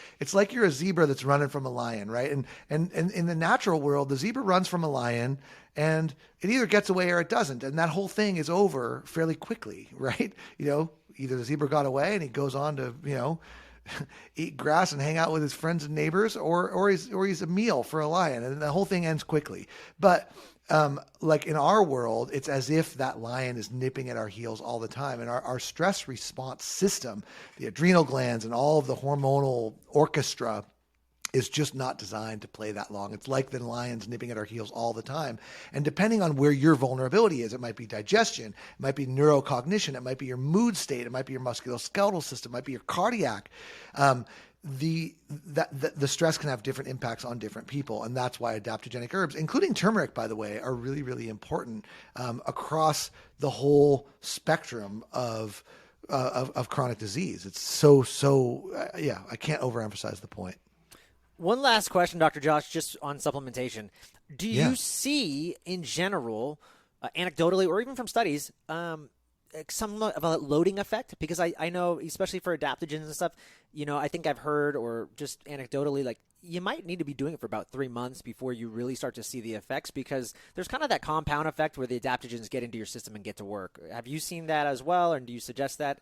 you're a zebra that's running from a lion, right? And in the natural world, the zebra runs from a lion and it either gets away or it doesn't. And that whole thing is over fairly quickly, right? Either the zebra got away and he goes on to, eat grass and hang out with his friends and neighbors, or he's a meal for a lion, and the whole thing ends quickly. But like in our world, it's as if that lion is nipping at our heels all the time. And our stress response system, the adrenal glands and all of the hormonal orchestra, is just not designed to play that long. It's like the lion's nipping at our heels all the time. And depending on where your vulnerability is, it might be digestion, it might be neurocognition, it might be your mood state, it might be your musculoskeletal system, it might be your cardiac. The stress can have different impacts on different people, and that's why adaptogenic herbs, including turmeric, by the way, are really, really important across the whole spectrum of chronic disease. It's so I can't overemphasize the point. One last question, Dr. Josh, just on supplementation. Do you see in general, anecdotally or even from studies, some of a loading effect? Because I know, especially for adaptogens and stuff, I think I've heard, or just anecdotally, like you might need to be doing it for about 3 months before you really start to see the effects, because there's kind of that compound effect where the adaptogens get into your system and get to work. Have you seen that as well, or do you suggest that?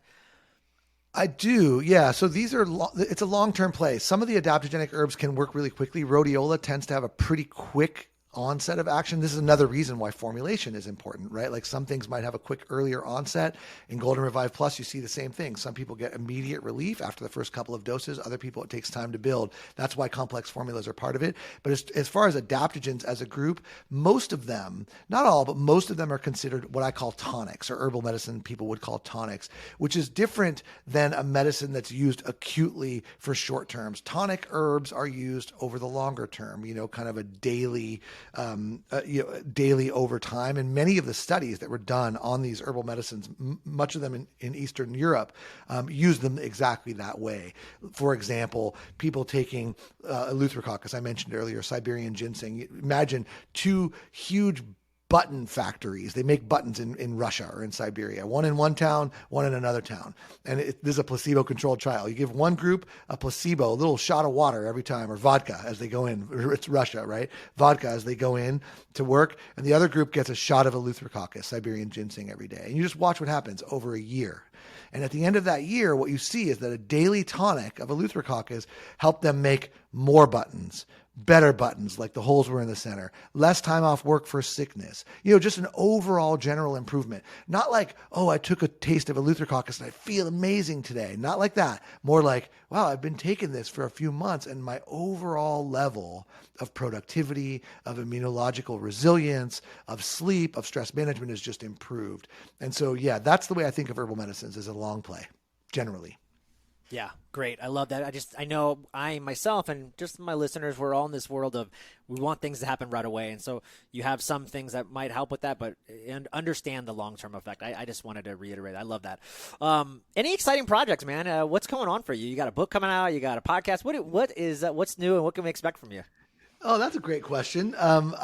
I do, yeah. So it's a long-term play. Some of the adaptogenic herbs can work really quickly. Rhodiola tends to have a pretty quick onset of action. This is another reason why formulation is important, right? Like some things might have a quick earlier onset. In Golden Revive Plus, you see the same thing. Some people get immediate relief after the first couple of doses. Other people, it takes time to build. That's why complex formulas are part of it. But as far as adaptogens as a group, most of them, not all, but most of them are considered what I call tonics, or herbal medicine people would call tonics, which is different than a medicine that's used acutely for short terms. Tonic herbs are used over the longer term, kind of a daily over time. And many of the studies that were done on these herbal medicines, much of them in Eastern Europe, use them exactly that way. For example, people taking eleutherococcus, I mentioned earlier, Siberian ginseng. Imagine 2 huge button factories. They make buttons in Russia or in Siberia, one in one town, one in another town. And this is a placebo-controlled trial. You give one group a placebo, a little shot of water every time, or vodka as they go in. It's Russia, right? Vodka as they go in to work. And the other group gets a shot of eleutherococcus, Siberian ginseng, every day. And you just watch what happens over a year. And at the end of that year, what you see is that a daily tonic of eleutherococcus helped them make more buttons, better buttons, like the holes were in the center, less time off work for sickness, just an overall general improvement. Not like, oh, I took a taste of eleutherococcus and I feel amazing today. Not like that. More like, wow, I've been taking this for a few months and my overall level of productivity, of immunological resilience, of sleep, of stress management has just improved. And so, yeah, that's the way I think of herbal medicines, as a long play, generally. Yeah, great. I love that. I know I myself and just my listeners, we're all in this world of we want things to happen right away. And so you have some things that might help with that, but understand the long-term effect. I just wanted to reiterate. I love that. Any exciting projects, man? What's going on for you? You got a book coming out? You got a podcast? What's new and what can we expect from you? Oh, that's a great question. I'm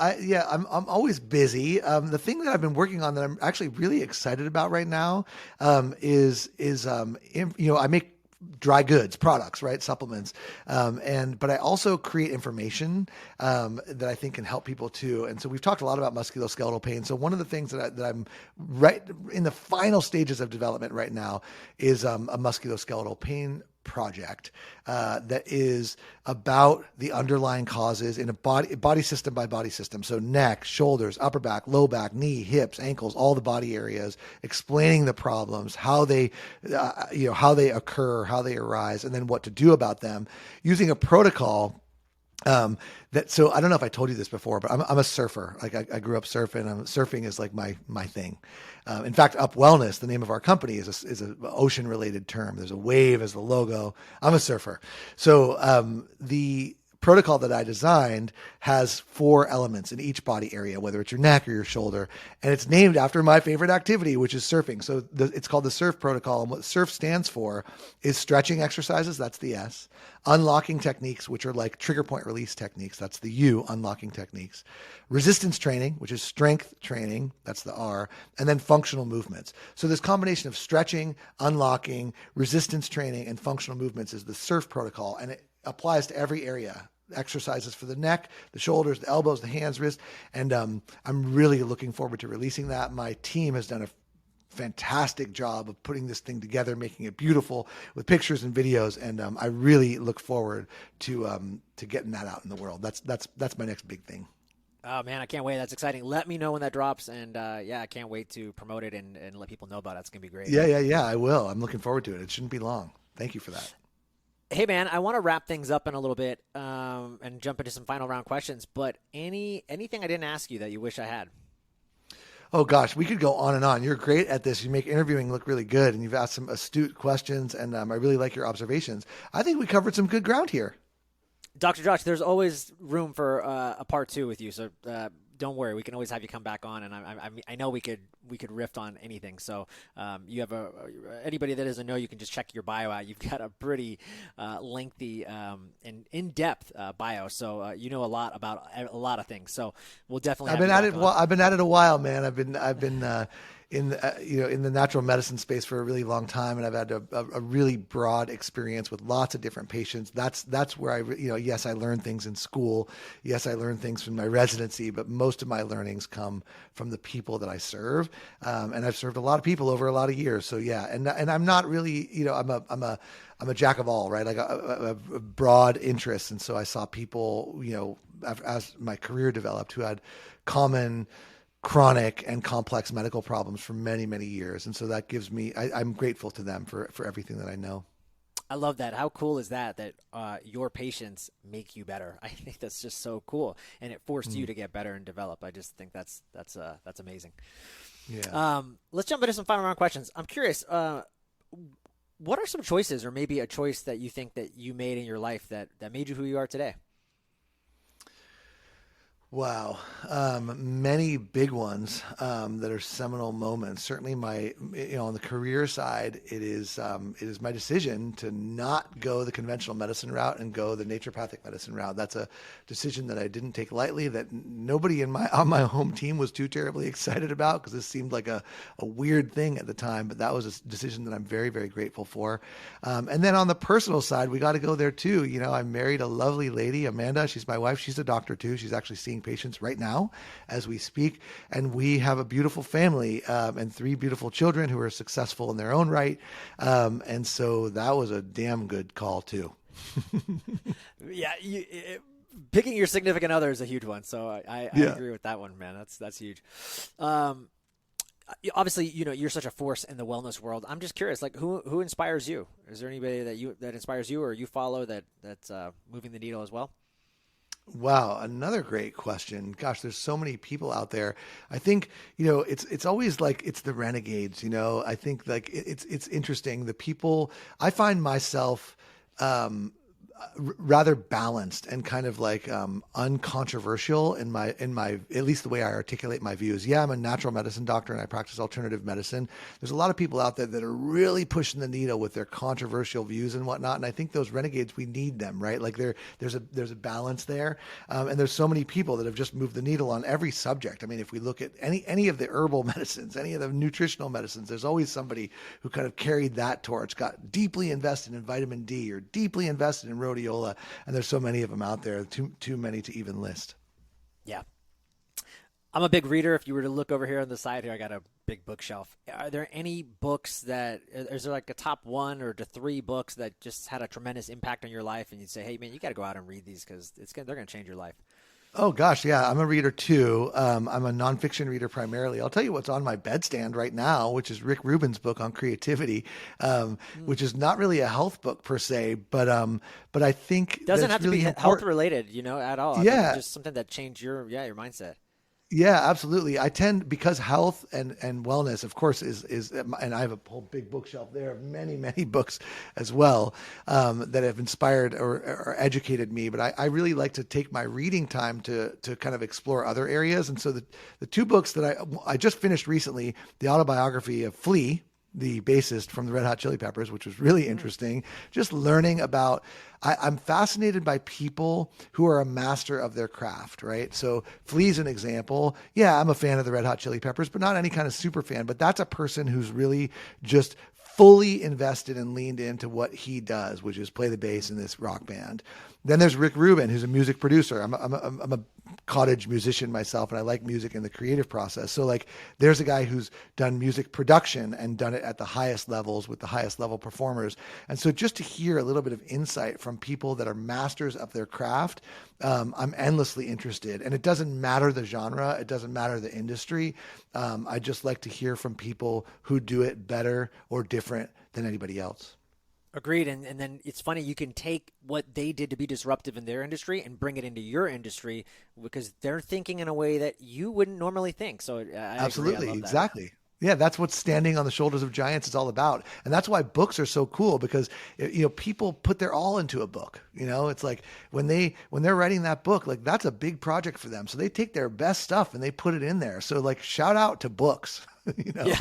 always busy. The thing that I've been working on that I'm actually really excited about right now is I make dry goods products, right? Supplements. But I also create information that I think can help people too. And so we've talked a lot about musculoskeletal pain. So one of the things that I'm right in the final stages of development right now is a musculoskeletal pain project that is about the underlying causes in a body system by body system. So neck, shoulders, upper back, low back, knee, hips, ankles, all the body areas, explaining the problems, how they occur, how they arise, and then what to do about them using a protocol. So I don't know if I told you this before, but I'm a surfer. Like I grew up surfing. Surfing is like my thing. In fact, UpWellness, the name of our company, is an ocean related term. There's a wave as the logo. I'm a surfer. So the protocol that I designed has 4 elements in each body area, whether it's your neck or your shoulder. And it's named after my favorite activity, which is surfing. So it's called the SURF protocol. And what SURF stands for is stretching exercises. That's the S. Unlocking techniques, which are like trigger point release techniques. That's the U, unlocking techniques. Resistance training, which is strength training. That's the R. And then functional movements. So this combination of stretching, unlocking, resistance training, and functional movements is the SURF protocol. And it applies to every area. Exercises for the neck, the shoulders, the elbows, the hands, wrists. And I'm really looking forward to releasing that. My team has done a fantastic job of putting this thing together, making it beautiful with pictures and videos. And I really look forward to getting that out in the world. That's my next big thing. Oh man, I can't wait. That's exciting. Let me know when that drops. And I can't wait to promote it and let people know about it. It's going to be great. Yeah, I will. I'm looking forward to it. It shouldn't be long. Thank you for that. Hey, man, I want to wrap things up in a little bit and jump into some final round questions, but anything I didn't ask you that you wish I had? Oh, gosh, we could go on and on. You're great at this. You make interviewing look really good, and you've asked some astute questions, and I really like your observations. I think we covered some good ground here. Dr. Josh, there's always room for a part 2 with you, so don't worry. We can always have you come back on, and I know we could riff on anything. So you have anybody that doesn't know, you can just check your bio out. You've got a pretty lengthy and in-depth bio, so you know a lot about a lot of things. So we'll definitely. I've been at it a while, man. I've been in the natural medicine space for a really long time, and I've had a really broad experience with lots of different patients. That's where yes, I learned things in school. Yes, I learned things from my residency, but most of my learnings come from the people that I serve. And I've served a lot of people over a lot of years. So yeah, and I'm not really, I'm a jack of all, right? Like a broad interests. And so I saw people, as my career developed, who had common chronic and complex medical problems for many, many years. And so that gives me, I'm grateful to them for everything that I know. I love that. How cool is that your patients make you better? I think that's just so cool. And it forced you to get better and develop. I just think that's amazing. Yeah. Let's jump into some final round questions. I'm curious, what are some choices, or maybe a choice that you think that you made in your life that made you who you are today? Wow. Many big ones that are seminal moments. Certainly on the career side, it is my decision to not go the conventional medicine route and go the naturopathic medicine route. That's a decision that I didn't take lightly, that nobody on my home team was too terribly excited about, because this seemed like a weird thing at the time, but that was a decision that I'm very, very grateful for. And then on the personal side, we got to go there too. I married a lovely lady, Amanda. She's my wife. She's a doctor too. She's actually seeing patients right now as we speak. And we have a beautiful family and 3 beautiful children who are successful in their own right. And so that was a damn good call too. Yeah. Picking your significant other is a huge one. So I agree with that one, man. That's huge. Obviously, you're such a force in the wellness world. I'm just curious, like who inspires you? Is there anybody that inspires you, or you follow that's moving the needle as well? Wow, another great question. Gosh, there's so many people out there. I think, it's always like it's the renegades, I think like it's interesting. The people, I find myself rather balanced and kind of like uncontroversial in my at least the way I articulate my views. Yeah, I'm a natural medicine doctor and I practice alternative medicine. There's a lot of people out there that are really pushing the needle with their controversial views and whatnot. And I think those renegades, we need them, right? Like there's a balance there. And there's so many people that have just moved the needle on every subject. I mean, if we look at any of the herbal medicines, any of the nutritional medicines, there's always somebody who kind of carried that torch, got deeply invested in vitamin D or deeply invested in rhodiola, and there's so many of them out there, too many to even list. Yeah. I'm a big reader. If you were to look over here on the side here, I got a big bookshelf. Are there any books that, is there like a top one or to three books that just had a tremendous impact on your life and you'd say, hey man, you got to go out and read these because they're going to change your life? Oh gosh, yeah, I'm a reader too. I'm a nonfiction reader primarily. I'll tell you what's on my bedstand right now, which is Rick Rubin's book on creativity, which is not really a health book per se, but I think Doesn't have really to be important. health related, at all. I think Yeah, just something that changed your mindset. yeah, absolutely. I tend, because health and wellness, of course, and I have a whole big bookshelf there of many, many books as well, that have inspired or educated me. But I really like to take my reading time to kind of explore other areas. And so the two books that I just finished recently, the autobiography of Flea, the bassist from the Red Hot Chili Peppers, which was really interesting. Just learning about, I'm fascinated by people who are a master of their craft, right? So Flea's an example. Yeah, I'm a fan of the Red Hot Chili Peppers, but not any kind of super fan. But that's a person who's really just fully invested and leaned into what he does, which is play the bass in this rock band. Then there's Rick Rubin, who's a music producer. I'm a cottage musician myself, and I like music in the creative process. So like, there's a guy who's done music production and done it at the highest levels with the highest level performers. And so just to hear a little bit of insight from people that are masters of their craft, I'm endlessly interested. And it doesn't matter the genre, it doesn't matter the industry. I just like to hear from people who do it better or different than anybody else. Agreed. And then it's funny, you can take what they did to be disruptive in their industry and bring it into your industry because they're thinking in a way that you wouldn't normally think. So I Absolutely. agree. I love Exactly. Yeah, that's what standing on the shoulders of giants is all about. And that's why books are so cool because, people put their all into a book. It's like when they're writing that book, like that's a big project for them. So they take their best stuff and they put it in there. So like, shout out to books. Yeah.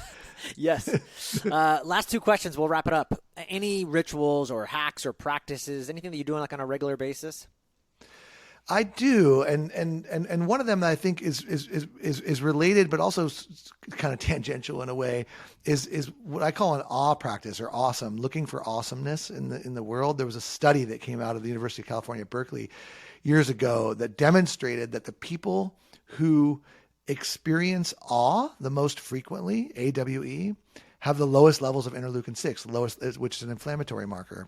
Yes. Last two questions. We'll wrap it up. Any rituals or hacks or practices, anything that you do on a regular basis? I do, and one of them that I think is related, but also kind of tangential in a way, is what I call an awe practice or awesome, looking for awesomeness in the world. There was a study that came out of the University of California, Berkeley, years ago that demonstrated that the people who experience awe the most frequently, AWE, have the lowest levels of interleukin-6, the lowest, which is an inflammatory marker.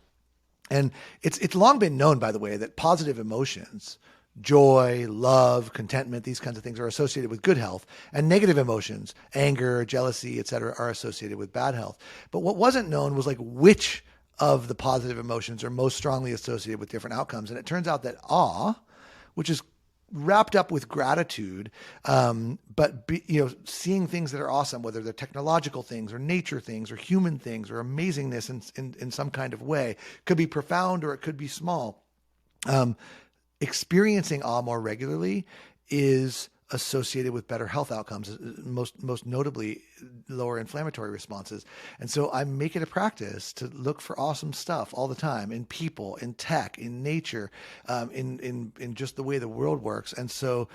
And it's long been known, by the way, that positive emotions, joy, love, contentment, these kinds of things are associated with good health, and negative emotions, anger, jealousy, etc., are associated with bad health. But what wasn't known was like which of the positive emotions are most strongly associated with different outcomes. And it turns out that awe, which is wrapped up with gratitude, but seeing things that are awesome, whether they're technological things or nature things or human things or amazingness in some kind of way, could be profound or it could be small. Experiencing awe more regularly is associated with better health outcomes, most notably lower inflammatory responses. And so I make it a practice to look for awesome stuff all the time in people, in tech, in nature, in just the way the world works. And so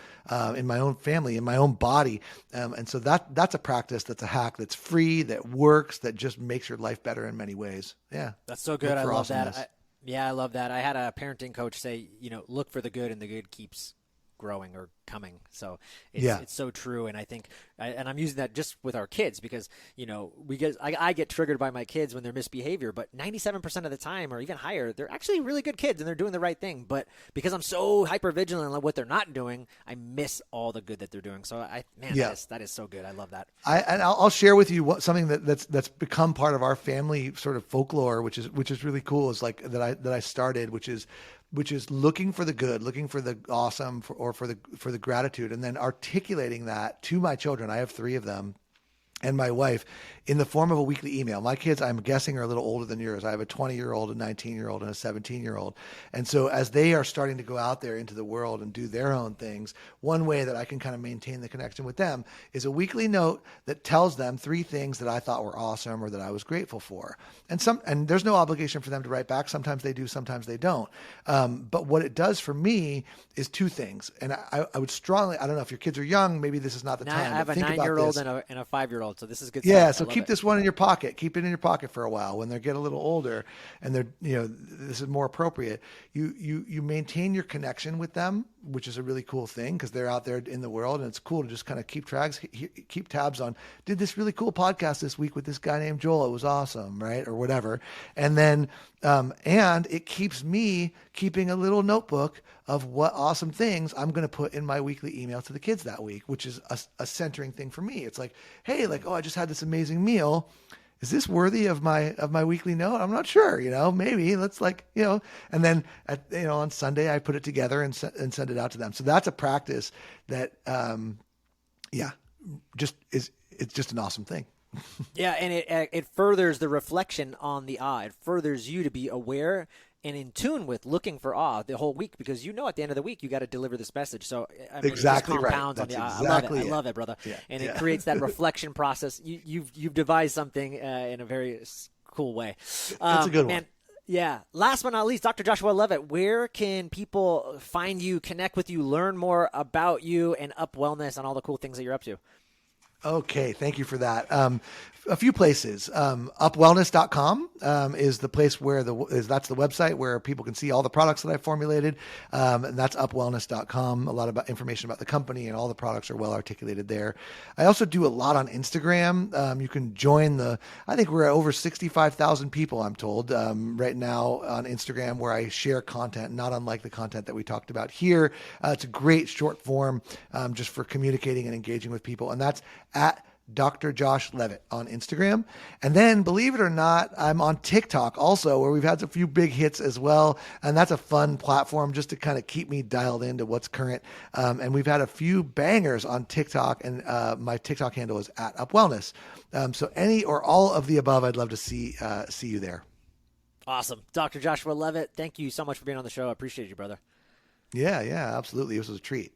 in my own family, in my own body. And so that's a practice, that's a hack, that's free, that works, that just makes your life better in many ways. Yeah. That's so good. I love that. I love that. I had a parenting coach say, look for the good and the good keeps growing or coming. So it's so true. And I think, and I'm using that just with our kids because, I get triggered by my kids when they're misbehavior, but 97% of the time or even higher, they're actually really good kids and they're doing the right thing. But because I'm so hyper vigilant on what they're not doing, I miss all the good that they're doing. So that is so good. I love that. I'll share with you something that's become part of our family sort of folklore, which is really cool, is like that I started, which is looking for the good, looking for the awesome, for the gratitude, and then articulating that to my children. I have 3 of them, and my wife, in the form of a weekly email. My kids, I'm guessing, are a little older than yours. I have a 20-year-old, a 19-year-old, and a 17-year-old. And so as they are starting to go out there into the world and do their own things, one way that I can kind of maintain the connection with them is a weekly note that tells them 3 things that I thought were awesome or that I was grateful for. And there's no obligation for them to write back. Sometimes they do, sometimes they don't. But what it does for me is 2 things. And I would strongly, I don't know if your kids are young, maybe this is not the time. I have a 9-year-old and a 5-year-old. So this is good stuff. Yeah. So keep this one in your pocket. Keep it in your pocket for a while. When they get a little older and this is more appropriate. You maintain your connection with them which is a really cool thing because they're out there in the world, and it's cool to just kind of keep tabs on, did this really cool podcast this week with this guy named Joel. It was awesome, right? Or whatever. And then, and it keeps me keeping a little notebook of what awesome things I'm going to put in my weekly email to the kids that week, which is a centering thing for me. It's like, hey, like, oh, I just had this amazing meal. Is this worthy of my weekly note? I'm not sure, maybe let's and then on Sunday I put it together and send it out to them. So that's a practice that, it's just an awesome thing. Yeah. And it furthers the reflection on the awe. It furthers you to be aware and in tune with looking for awe the whole week, because at the end of the week you got to deliver this message. So exactly it just compounds on the awe. I love it, brother. Yeah, and it creates that reflection process. You've devised something in a very cool way. It's a good one. Yeah. Last but not least, Dr. Joshua Levitt, where can people find you, connect with you, learn more about you and UpWellness and all the cool things that you're up to? Okay, thank you for that. A few places. UpWellness.com is the place where that's the website where people can see all the products that I formulated. And that's UpWellness.com. A lot about information about the company, and all the products are well articulated there. I also do a lot on Instagram. You can join I think we're at over 65,000 people, I'm told, right now on Instagram, where I share content, not unlike the content that we talked about here. It's a great short form just for communicating and engaging with people. And that's at Dr. Josh Levitt on Instagram. And then, believe it or not, I'm on TikTok also, where we've had a few big hits as well. And that's a fun platform just to kind of keep me dialed into what's current. And we've had a few bangers on TikTok, and my TikTok handle is at UpWellness. So any or all of the above, I'd love to see you there. Awesome. Dr. Joshua Levitt, thank you so much for being on the show. I appreciate you, brother. Yeah, absolutely. This was a treat.